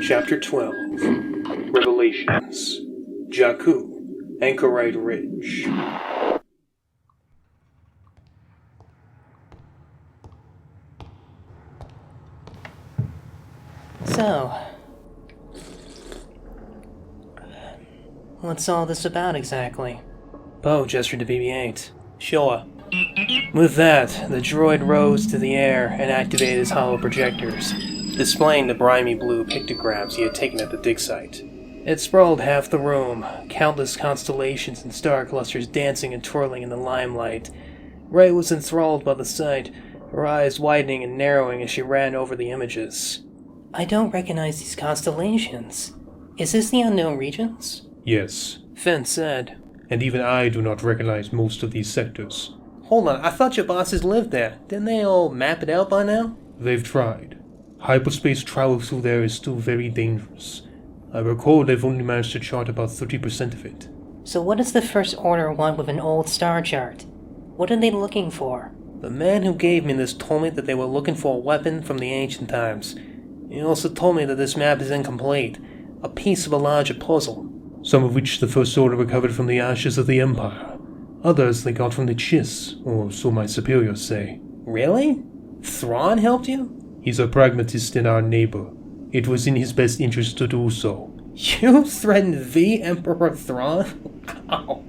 Chapter 12 Revelations Jakku, Anchorite Ridge. So, what's all this about exactly? Poe gestured to BB-8. Sure. With that, the droid rose to the air and activated his hollow projectors, displaying the grimy blue pictograms he had taken at the dig site. It sprawled half the room, countless constellations and star clusters dancing and twirling in the limelight. Rey was enthralled by the sight, her eyes widening and narrowing as she ran over the images. I don't recognize these constellations. Is this the unknown regions? Yes. Finn said. And even I do not recognize most of these sectors. Hold on, I thought your bosses lived there. Didn't they all map it out by now? They've tried. Hyperspace travel through there is still very dangerous. I recall they've only managed to chart about 30% of it. So what does the First Order want with an old star chart? What are they looking for? The man who gave me this told me that they were looking for a weapon from the ancient times. He also told me that this map is incomplete, a piece of a larger puzzle. Some of which the First Order recovered from the ashes of the Empire. Others they got from the Chiss, or so my superiors say. Really? Thrawn helped you? He's a pragmatist and our neighbor. It was in his best interest to do so. You threatened the Emperor Thrawn? Wow.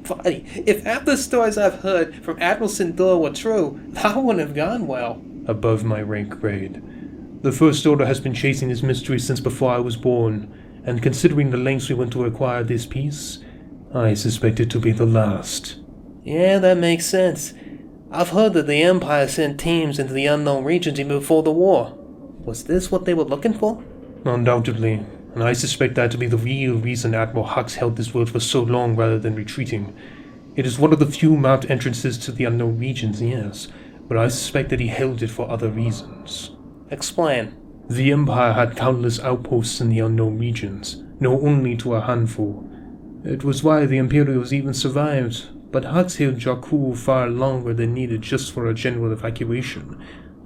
Buddy, if half the stories I've heard from Admiral Syndulla were true, that wouldn't have gone well. Above my rank grade. The First Order has been chasing this mystery since before I was born, and considering the lengths we went to acquire this piece, I suspect it to be the last. Yeah, that makes sense. I've heard that the Empire sent teams into the unknown regions even before the war. Was this what they were looking for? Undoubtedly, and I suspect that to be the real reason Admiral Hux held this world for so long rather than retreating. It is one of the few mapped entrances to the unknown regions, yes, but I suspect that he held it for other reasons. Explain. The Empire had countless outposts in the unknown regions, known only to a handful. It was why the Imperials even survived, but Hux held Jakku far longer than needed just for a general evacuation.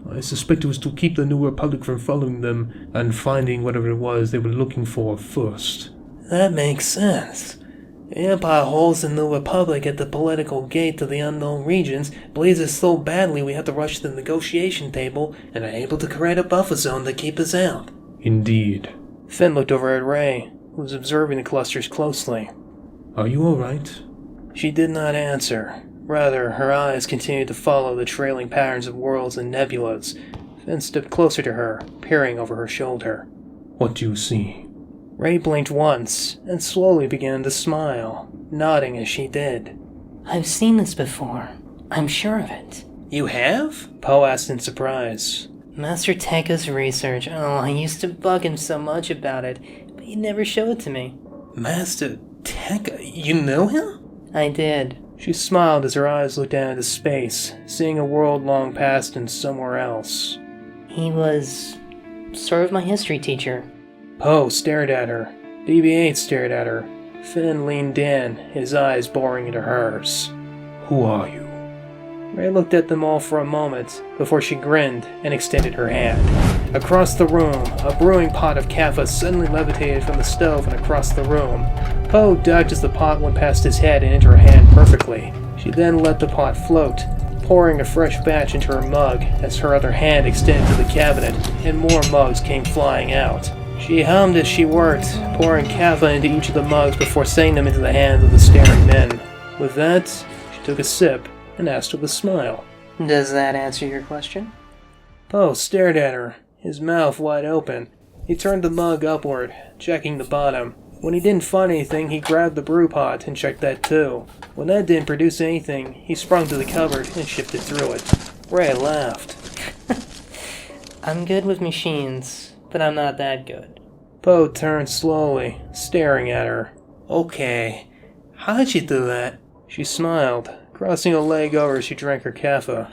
I suspect it was to keep the New Republic from following them and finding whatever it was they were looking for first. That makes sense. The Empire holds the New Republic at the political gate to the unknown regions, believes us so badly we have to rush to the negotiation table, and are able to create a buffer zone to keep us out. Indeed. Finn looked over at Rey, who was observing the clusters closely. Are you alright? She did not answer. Rather, her eyes continued to follow the trailing patterns of worlds and nebulas. Finn stepped closer to her, peering over her shoulder. What do you see? Rey blinked once, and slowly began to smile, nodding as she did. I've seen this before. I'm sure of it. You have? Poe asked in surprise. Master Tekka's research. Oh, I used to bug him so much about it, but he never showed it to me. Master Tekka? You know him? I did. She smiled as her eyes looked down into space, seeing a world long past and somewhere else. He was sort of my history teacher. Poe stared at her. BB-8 stared at her. Finn leaned in, his eyes boring into hers. Who are you? Rey looked at them all for a moment, before she grinned and extended her hand. Across the room, a brewing pot of kaffa suddenly levitated from the stove and across the room. Poe ducked as the pot went past his head and into her hand perfectly. She then let the pot float, pouring a fresh batch into her mug as her other hand extended to the cabinet, and more mugs came flying out. She hummed as she worked, pouring kaffa into each of the mugs before setting them into the hands of the staring men. With that, she took a sip and asked with a smile. Does that answer your question? Poe stared at her, his mouth wide open. He turned the mug upward, checking the bottom. When he didn't find anything, he grabbed the brew pot and checked that too. When that didn't produce anything, he sprung to the cupboard and shifted through it. Rey laughed. I'm good with machines, but I'm not that good. Poe turned slowly, staring at her. Okay, how'd you do that? She smiled, crossing a leg over as she drank her kaffa.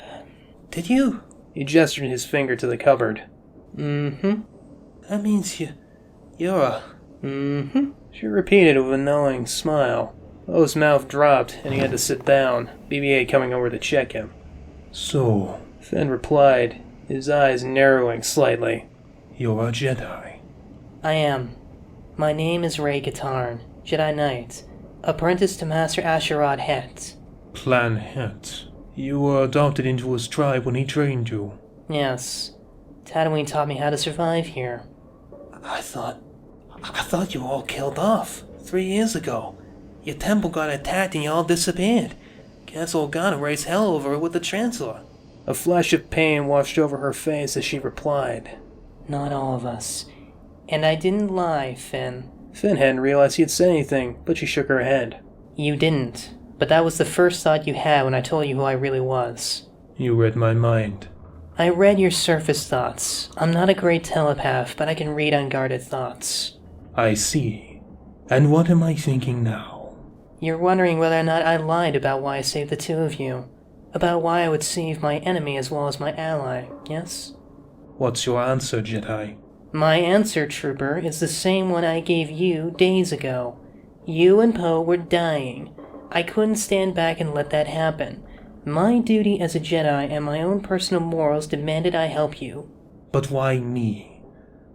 Did you? He gestured his finger to the cupboard. Mm-hmm. That means you're a... Mm-hmm. She repeated with a knowing smile. Poe's mouth dropped, and he had to sit down, BB-8 coming over to check him. So, Finn replied, his eyes narrowing slightly. You're a Jedi. I am. My name is Rey Katarn, Jedi Knight, apprentice to Master Asherod Het. Plan Het. You were adopted into his tribe when he trained you. Yes. Tatooine taught me how to survive here. I thought you were all killed off 3 years ago. Your temple got attacked and you all disappeared. Castle Organa raised hell over it with the Chancellor. A flash of pain washed over her face as she replied. Not all of us. And I didn't lie, Finn. Finn hadn't realized he had said anything, but she shook her head. You didn't. But that was the first thought you had when I told you who I really was. You read my mind. I read your surface thoughts. I'm not a great telepath, but I can read unguarded thoughts. I see. And what am I thinking now? You're wondering whether or not I lied about why I saved the two of you. About why I would save my enemy as well as my ally, yes? What's your answer, Jedi? My answer, Trooper, is the same one I gave you days ago. You and Poe were dying. I couldn't stand back and let that happen. My duty as a Jedi and my own personal morals demanded I help you. But why me?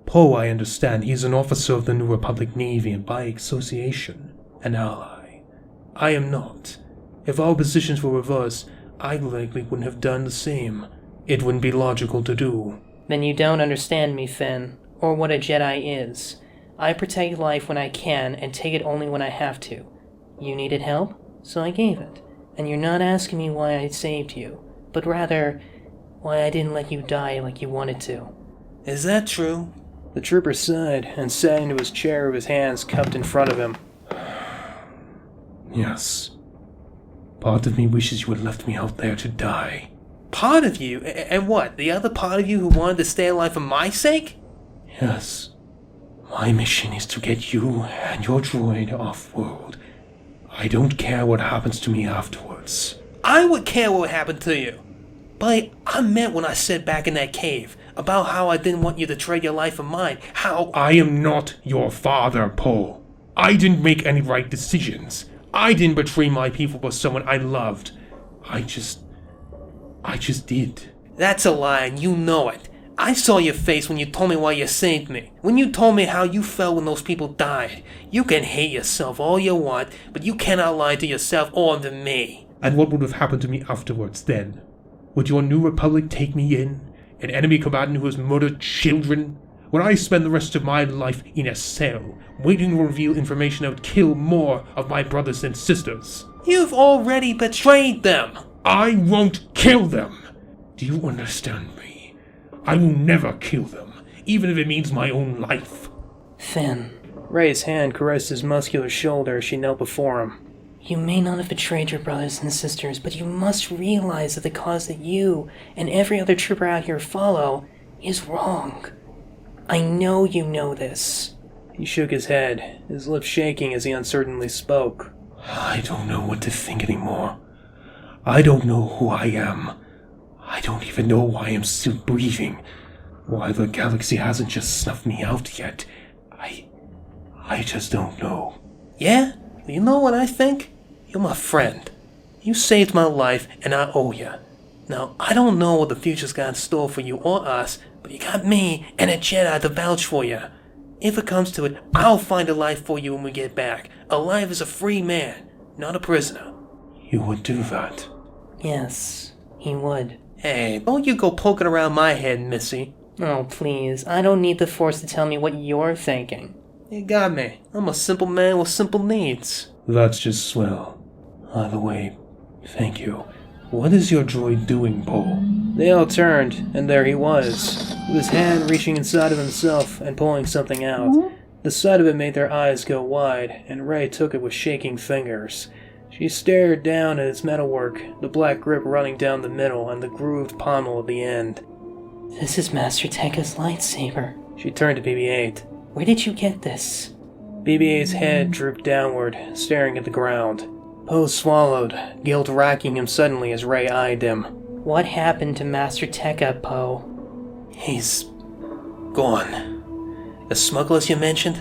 Poe, I understand, he's an officer of the New Republic Navy and by association, an ally. I am not. If our positions were reversed, I likely wouldn't have done the same. It wouldn't be logical to do. Then you don't understand me, Finn, or what a Jedi is. I protect life when I can and take it only when I have to. You needed help, so I gave it. And you're not asking me why I saved you, but rather, why I didn't let you die like you wanted to. Is that true? The trooper sighed and sat into his chair with his hands cupped in front of him. Yes. Part of me wishes you had left me out there to die. Part of you? And what, the other part of you who wanted to stay alive for my sake? Yes. My mission is to get you and your droid off-world. I don't care what happens to me afterwards. I would care what happened to you. But I meant when I said back in that cave about how I didn't want you to trade your life for mine, how... I am not your father, Poe. I didn't make any right decisions. I didn't betray my people for someone I loved. I just did. That's a lie, and you know it. I saw your face when you told me why you saved me. When you told me how you felt when those people died. You can hate yourself all you want, but you cannot lie to yourself or to me. And what would have happened to me afterwards then? Would your New Republic take me in? An enemy combatant who has murdered children? Would I spend the rest of my life in a cell, waiting to reveal information that would kill more of my brothers and sisters? You've already betrayed them. I won't kill them! Do you understand me? I will never kill them, even if it means my own life. Finn. Rey's hand caressed his muscular shoulder as she knelt before him. You may not have betrayed your brothers and sisters, but you must realize that the cause that you and every other trooper out here follow is wrong. I know you know this. He shook his head, his lips shaking as he uncertainly spoke. I don't know what to think anymore. I don't know who I am. I don't even know why I'm still breathing. Why the galaxy hasn't just snuffed me out yet. I just don't know. Yeah? You know what I think? You're my friend. You saved my life, and I owe you. Now, I don't know what the future's got in store for you or us, but you got me and a Jedi to vouch for you. If it comes to it, I'll find a life for you when we get back. Alive as a free man, not a prisoner. You would do that? Yes, he would. Hey, don't you go poking around my head, Missy. Oh, please. I don't need the Force to tell me what you're thinking. You got me. I'm a simple man with simple needs. That's just swell. Either way, thank you. What is your droid doing, Poe? They all turned, and there he was, with his hand reaching inside of himself and pulling something out. The sight of it made their eyes go wide, and Rey took it with shaking fingers. She stared down at its metalwork, the black grip running down the middle and the grooved pommel at the end. This is Master Tekka's lightsaber. She turned to BB-8. Where did you get this? BB-8's head drooped downward, staring at the ground. Poe swallowed, guilt racking him suddenly as Rey eyed him. What happened to Master Tekka, Poe? He's gone. The smugglers you mentioned?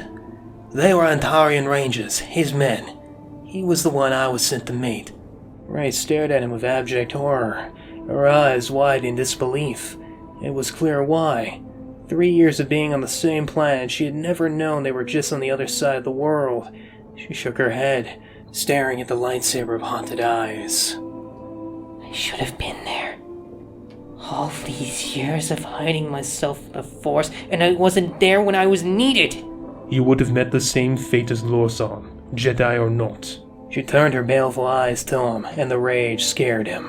They were Antarian Rangers, his men. He was the one I was sent to meet. Rey stared at him with abject horror, her eyes wide in disbelief. It was clear why. 3 years of being on the same planet, she had never known they were just on the other side of the world. She shook her head, staring at the lightsaber of haunted eyes. I should have been there. All these years of hiding myself from the Force, and I wasn't there when I was needed. You would have met the same fate as Lorsan, Jedi or not. She turned her baleful eyes to him, and the rage scared him.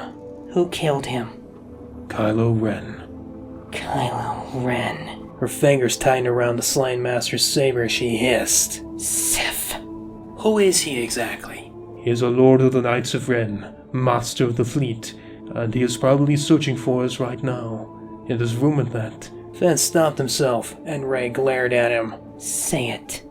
Who killed him? Kylo Ren. Kylo Ren. Her fingers tightened around the slain master's saber as she hissed. Sith. Who is he exactly? He is a Lord of the Knights of Ren, Master of the Fleet, and he is probably searching for us right now. It is rumored that... Finn stopped himself, and Rey glared at him. Say it.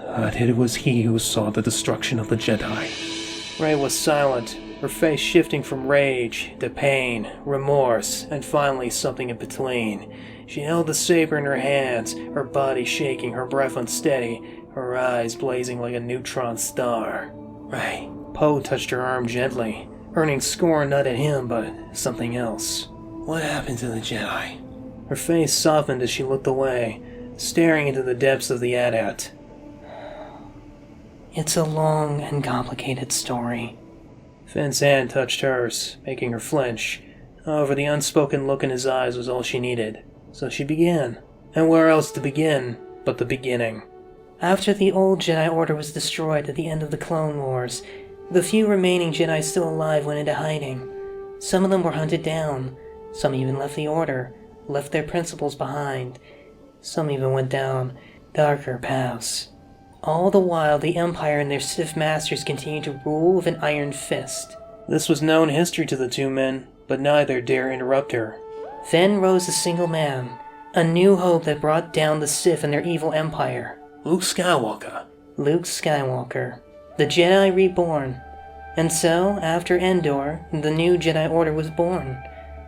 That it was he who saw the destruction of the Jedi. Rey was silent, her face shifting from rage to pain, remorse, and finally something in between. She held the saber in her hands, her body shaking, her breath unsteady, her eyes blazing like a neutron star. Rey. Poe touched her arm gently, earning scorn not at him, but something else. What happened to the Jedi? Her face softened as she looked away, staring into the depths of the AT-AT. It's a long and complicated story. Finn's hand touched hers, making her flinch. However, the unspoken look in his eyes was all she needed. So she began. And where else to begin but the beginning? After the old Jedi Order was destroyed at the end of the Clone Wars, the few remaining Jedi still alive went into hiding. Some of them were hunted down. Some even left the Order, left their principles behind. Some even went down darker paths. All the while, the Empire and their Sith Masters continued to rule with an iron fist. This was known history to the two men, but neither dare interrupt her. Then rose a single man, a new hope that brought down the Sith and their evil empire. Luke Skywalker. Luke Skywalker, the Jedi reborn. And so, after Endor, the new Jedi Order was born.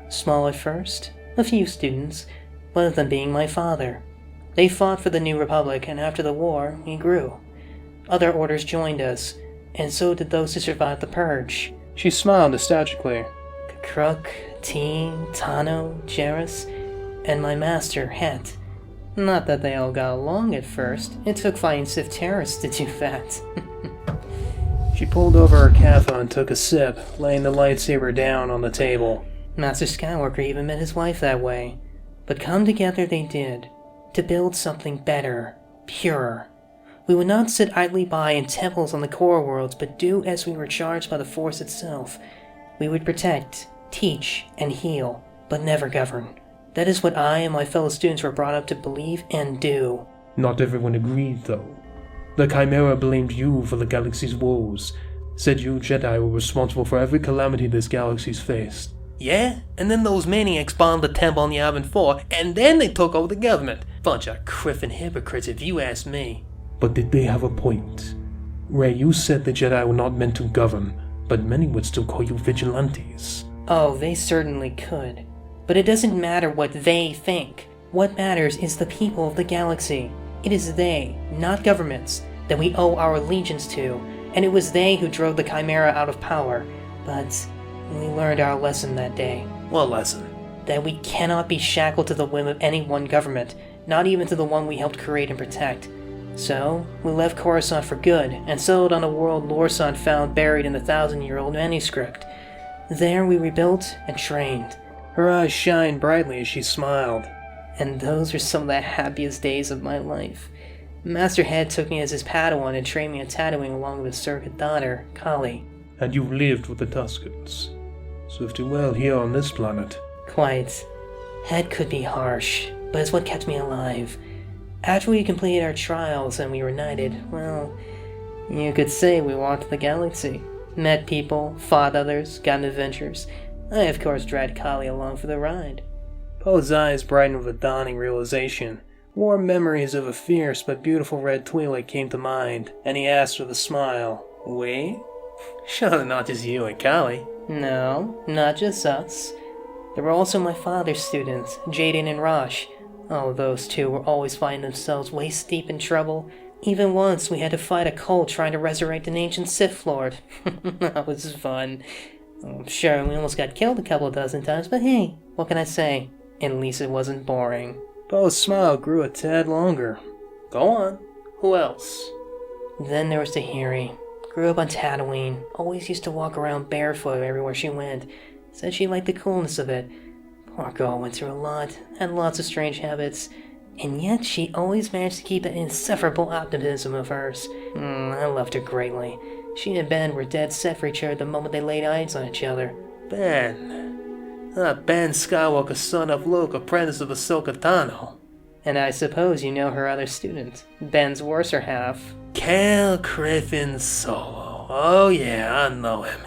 Small at first, a few students, one of them being my father. They fought for the New Republic, and after the war, we grew. Other orders joined us, and so did those who survived the Purge. She smiled nostalgically. Kruk, Teen, Tano, Jarrus, and my master, Het. Not that they all got along at first. It took fighting Sith terrorists to do that. She pulled over her caffa and took a sip, laying the lightsaber down on the table. Master Skywalker even met his wife that way. But come together they did, to build something better, purer. We would not sit idly by in temples on the core worlds, but do as we were charged by the Force itself. We would protect, teach, and heal, but never govern. That is what I and my fellow students were brought up to believe and do. Not everyone agreed, though. The Chimera blamed you for the galaxy's woes, said you Jedi were responsible for every calamity this galaxy's faced. Yeah? And then those maniacs bombed the temple on Yavin 4, and then they took over the government. Bunch of criffin' hypocrites if you ask me. But did they have a point? Rey, you said the Jedi were not meant to govern, but many would still call you vigilantes. Oh, they certainly could. But it doesn't matter what they think. What matters is the people of the galaxy. It is they, not governments, that we owe our allegiance to, and it was they who drove the Chimera out of power. But we learned our lesson that day. What lesson? That we cannot be shackled to the whim of any one government, not even to the one we helped create and protect. So, we left Coruscant for good, and settled on a world Lorsan found buried in the 1,000-year-old manuscript. There we rebuilt and trained. Her eyes shined brightly as she smiled. And those are some of the happiest days of my life. Master Het took me as his Padawan and trained me in tattooing along with his surrogate daughter, Kali. And you lived with the Tuscans. Served you well here on this planet. Quite. Het could be harsh, but it's what kept me alive. After we completed our trials and we were knighted, well, you could say we walked the galaxy. Met people, fought others, got in adventures. I, of course, dragged Kali along for the ride. Poe's eyes brightened with a dawning realization. Warm memories of a fierce but beautiful red Twi'lek came to mind, and he asked with a smile, "We? Surely not just you and Kali." No, not just us. There were also my father's students, Jaden and Rosh. Oh, those two were always finding themselves waist-deep in trouble. Even once we had to fight a cult trying to resurrect an ancient Sith Lord. That was fun. Sure, we almost got killed a couple dozen times, but hey, what can I say? At least it wasn't boring. Poe's smile grew a tad longer. Go on. Who else? Then there was Tahiri. Grew up on Tatooine. Always used to walk around barefoot everywhere she went. Said she liked the coolness of it. Poor girl went through a lot. Had lots of strange habits. And yet she always managed to keep that insufferable optimism of hers. I loved her greatly. She and Ben were dead set for each other the moment they laid eyes on each other. Ben. Ben Skywalker, son of Luke, apprentice of Ahsoka Tano. And I suppose you know her other student, Ben's worser half. Cal Griffin Solo. Oh yeah, I know him.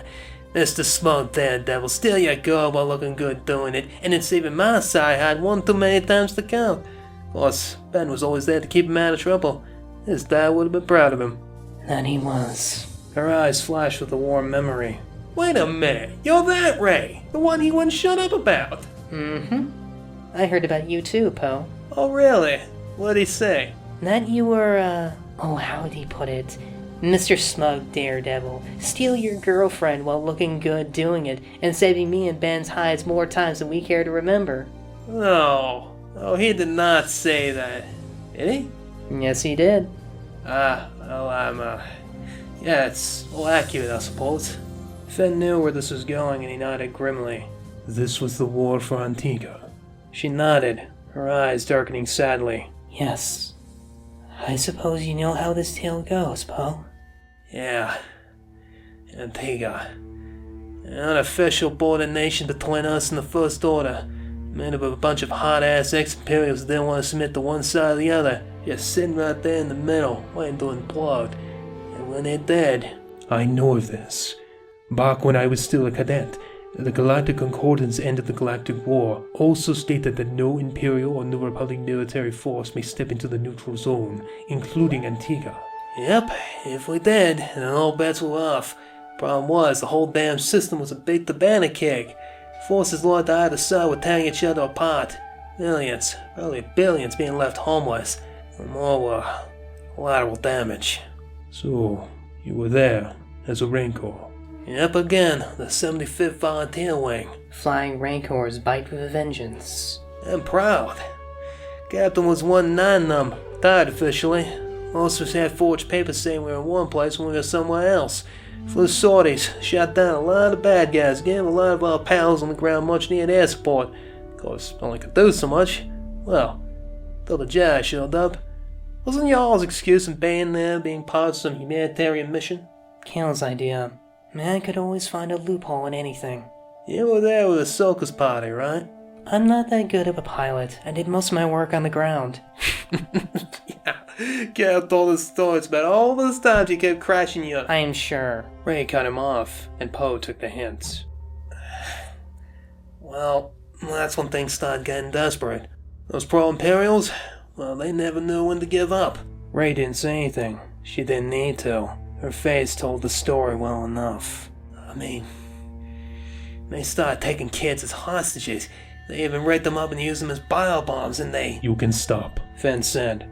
Mr. Smug Daredevil, steal your girl while looking good doing it, and it's even my side had one too many times to count. Of course, Ben was always there to keep him out of trouble. His dad would have been proud of him. That he was. Her eyes flashed with a warm memory. Wait a minute, you're that Ray, the one he wouldn't shut up about. Mm-hmm. I heard about you too, Poe. Oh really? What'd he say? That you were, how would he put it? Mr. Smug Daredevil. Steal your girlfriend while looking good doing it, and saving me and Ben's hides more times than we care to remember. No, he did not say that. Did he? Yes, he did. Yeah, it's all accurate, I suppose. Finn knew where this was going, and he nodded grimly. This was the war for Antigua. She nodded, her eyes darkening sadly. Yes. I suppose you know how this tale goes, Poe. Yeah. Antigua. An unofficial border nation between us and the First Order. Made up of a bunch of hot-ass ex-Imperials that didn't want to submit to one side or the other. Just sitting right there in the middle, waiting to implode. And when they did... I know of this. Back when I was still a cadet, the Galactic Concordance end of the Galactic War also stated that no Imperial or New Republic military force may step into the neutral zone, including Antigua. Yep, if we did, then all bets were off. Problem was, the whole damn system was a big cabana cake. Forces loyal to either side were tearing each other apart. Millions, probably billions being left homeless. And more were collateral damage. So, you were there as a Rancor. Yep, again, the 75th Volunteer Wing. Flying Rancors bite with a vengeance. I'm proud. Captain was 1-9 number, retired officially. Most of us had forged papers saying we were in one place when we were somewhere else. Flew sorties, shot down a lot of bad guys, gave a lot of our pals on the ground much needed air support. Of course, only could do so much. Well, till the Jedi showed up. Wasn't y'all's excuse in being there, being part of some humanitarian mission? Kale's idea. Man could always find a loophole in anything. You were there with Ahsoka's party, right? I'm not that good of a pilot. I did most of my work on the ground. Yeah, Cal told us stories about all those times he kept crashing you. I am sure. Ray cut him off, and Poe took the hint. Well, that's when things started getting desperate. Those pro-Imperials, well, they never knew when to give up. Ray didn't say anything. She didn't need to. Her face told the story well enough. I mean, they started taking kids as hostages. They even raped them up and used them as biobombs, and they... You can stop, Finn said.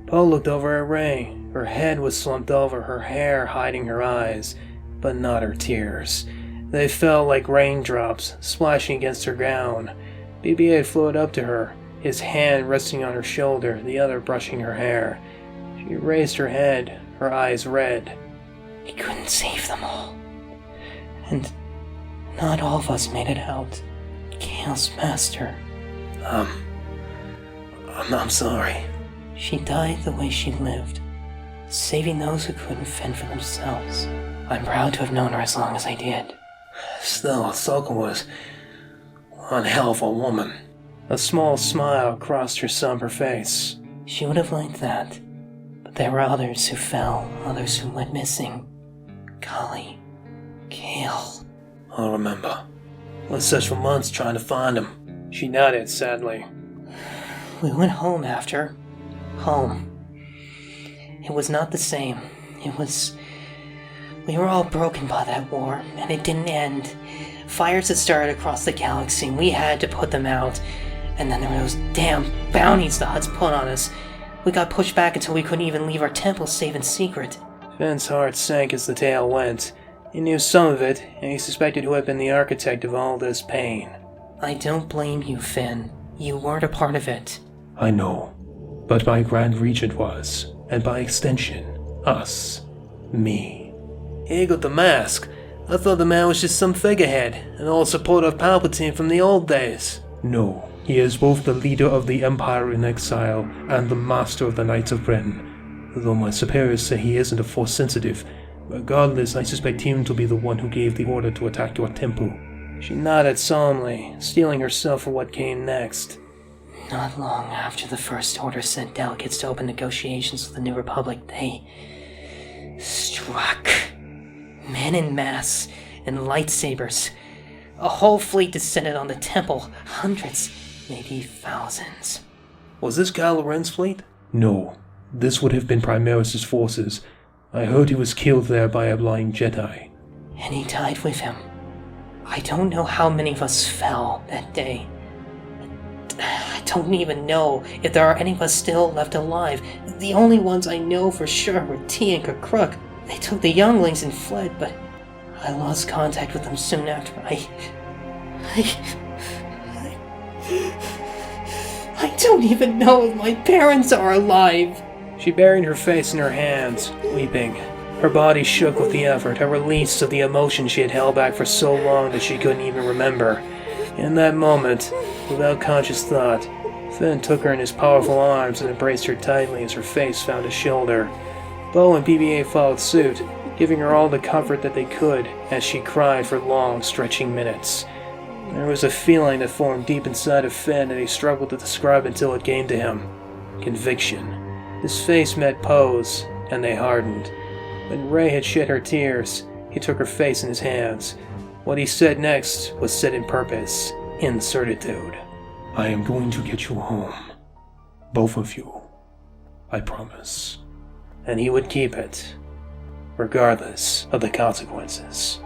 Poe looked over at Ray. Her head was slumped over, her hair hiding her eyes, but not her tears. They fell like raindrops, splashing against her gown. BB-8 floated up to her, his hand resting on her shoulder, the other brushing her hair. She raised her head, her eyes red. We couldn't save them all. And not all of us made it out. Kale's master. I'm sorry. She died the way she lived, saving those who couldn't fend for themselves. I'm proud to have known her as long as I did. Still, Ahsoka was one hell of a woman. A small smile crossed her somber face. She would have liked that, but there were others who fell, others who went missing. Kali, Kale. I'll remember. I searched for months trying to find him. She nodded sadly. We went home after. Home. It was not the same. We were all broken by that war, and it didn't end. Fires had started across the galaxy, and we had to put them out. And then there were those damn bounties the Hutts put on us. We got pushed back until we couldn't even leave our temple save in secret. Finn's heart sank as the tale went. He knew some of it, and he suspected who had been the architect of all this pain. I don't blame you, Finn. You weren't a part of it. I know. But my Grand Regent was, and by extension, us. Me. He ain't got the mask. I thought the man was just some figurehead, an old supporter of Palpatine from the old days. No, he is both the leader of the Empire in exile and the master of the Knights of Ren. Though my superiors say he isn't a Force sensitive, regardless, I suspect him to be the one who gave the order to attack your temple. She nodded solemnly, steeling herself for what came next. Not long after the First Order sent delegates to open negotiations with the New Republic, they struck. Men in mass and lightsabers. A whole fleet descended on the temple. Hundreds, maybe thousands. Was this Kylo Ren's fleet? No, this would have been Primaris' forces. I heard he was killed there by a blind Jedi. And he died with him. I don't know how many of us fell that day. I don't even know if there are any of us still left alive. The only ones I know for sure were T and Kakruk. They took the younglings and fled, but I lost contact with them soon after. I don't even know if my parents are alive. She buried her face in her hands, weeping. Her body shook with the effort, a release of the emotion she had held back for so long that she couldn't even remember. In that moment, without conscious thought, Finn took her in his powerful arms and embraced her tightly as her face found his shoulder. Bo and BB-8 followed suit, giving her all the comfort that they could as she cried for long, stretching minutes. There was a feeling that formed deep inside of Finn that he struggled to describe until it came to him. Conviction. His face met Poe's, and they hardened. When Rey had shed her tears, he took her face in his hands. What he said next was said in purpose, in certitude. I am going to get you home. Both of you. I promise. And he would keep it, regardless of the consequences.